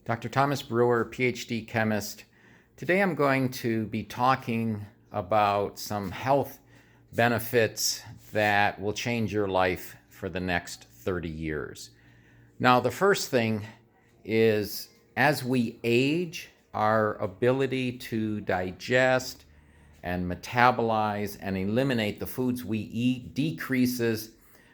Dr. Thomas Brewer, PhD chemist. Today I'm going to be talking about some health benefits that will change your life for the next 30 years. Now, the first thing is as we age, our ability to digest and metabolize and eliminate the foods we eat decreases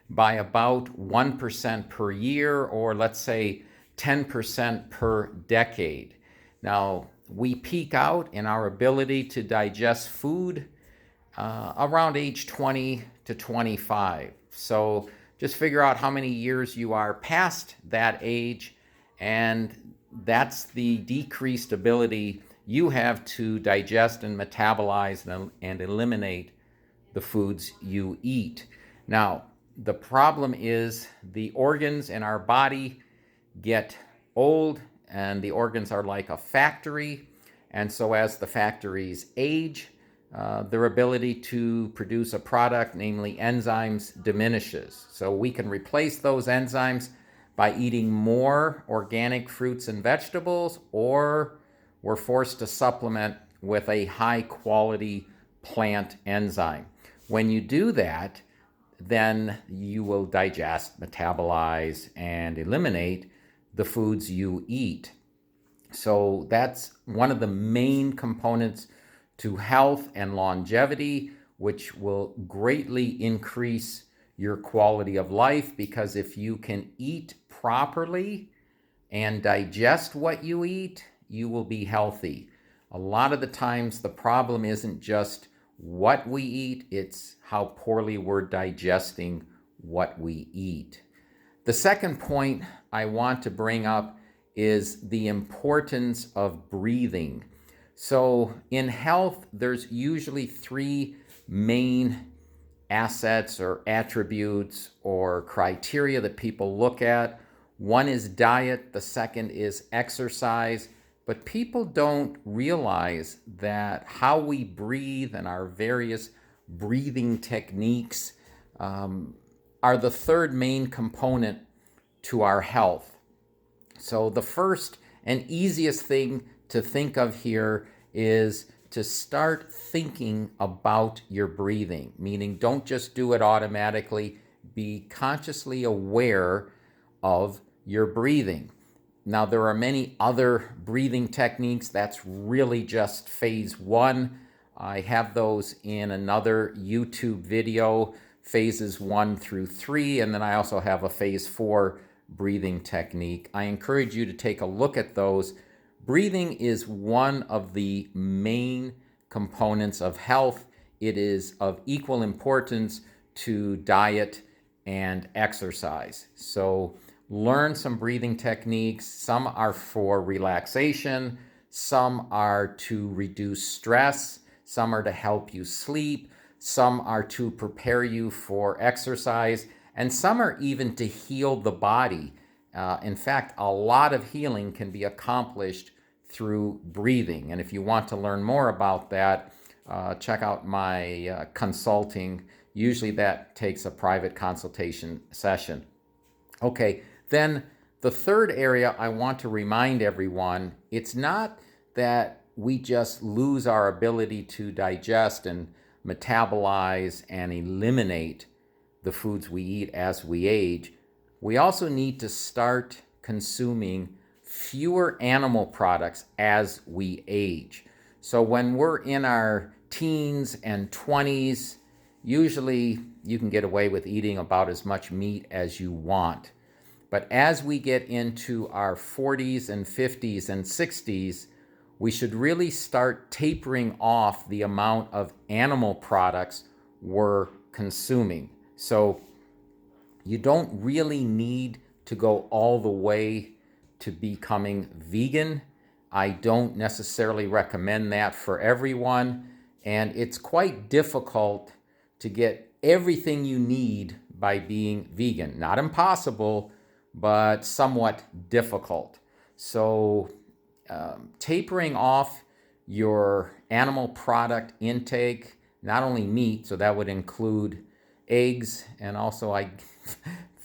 by about 1% per year, or let's say 10% per decade. Now, we peak out in our ability to digest food around age 20 to 25. So just figure out how many years you are past that age, and that's the decreased ability you have to digest and metabolize and eliminate the foods you eat. Now, the problem is the organs in our body get old, and the organs are like a factory. And so as the factories age, their ability to produce a product, namely enzymes, diminishes. So we can replace those enzymes by eating more organic fruits and vegetables, or we're forced to supplement with a high quality plant enzyme. When you do that, then you will digest, metabolize, and eliminate the foods you eat. So that's one of the main components to health and longevity, which will greatly increase your quality of life, because if you can eat properly and digest what you eat, you will be healthy. A lot of the times the problem isn't just what we eat, it's how poorly we're digesting what we eat. The second point I want to bring up is the importance of breathing. So in health, there's usually three main assets or attributes or criteria that people look at. One is diet, the second is exercise, but people don't realize that how we breathe and our various breathing techniques are the third main component to our health. So the first and easiest thing to think of here is to start thinking about your breathing, meaning don't just do it automatically, be consciously aware of your breathing. Now, there are many other breathing techniques. That's really just phase one. I have those in another YouTube video, phases 1 through 3, and then I also have a phase 4 breathing technique. I encourage you to take a look at those. Breathing is one of the main components of health. It is of equal importance to diet and exercise. So learn some breathing techniques. Some are for relaxation, some are to reduce stress, some are to help you sleep, some are to prepare you for exercise, and some are even to heal the body. In fact, a lot of healing can be accomplished through breathing. And if you want to learn more about that, check out my consulting. Usually that takes a private consultation session. Okay, then the third area I want to remind everyone, it's not that we just lose our ability to digest and metabolize and eliminate the foods we eat as we age. We also need to start consuming fewer animal products as we age. So when we're in our teens and 20s, usually you can get away with eating about as much meat as you want. But as we get into our 40s and 50s and 60s, we should really start tapering off the amount of animal products we're consuming. So you don't really need to go all the way to becoming vegan. I don't necessarily recommend that for everyone, and it's quite difficult to get everything you need by being vegan. Not impossible, but somewhat difficult. So tapering off your animal product intake, not only meat, so that would include eggs, and also I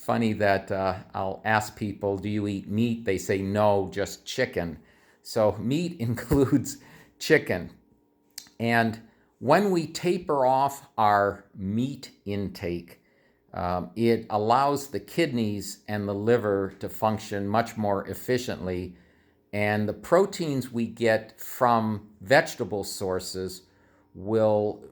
funny that I'll ask people, do you eat meat? They say no, just chicken. So meat includes chicken. And when we taper off our meat intake, it allows the kidneys and the liver to function much more efficiently. And the proteins we get from vegetable sources will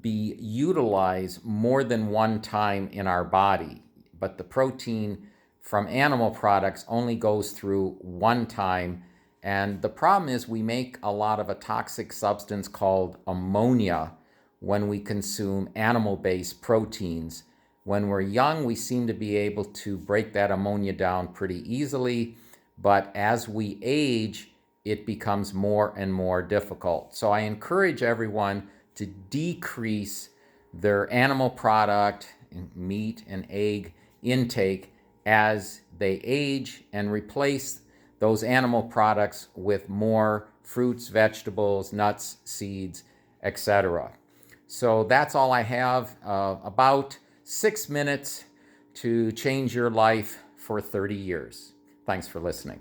be utilized more than one time in our body. But the protein from animal products only goes through one time. And the problem is we make a lot of a toxic substance called ammonia when we consume animal-based proteins. When we're young, we seem to be able to break that ammonia down pretty easily, but as we age, it becomes more and more difficult. So I encourage everyone to decrease their animal product, meat and egg intake as they age and replace those animal products with more fruits, vegetables, nuts, seeds, etc. So that's all I have. About 6 minutes to change your life for 30 years. Thanks for listening.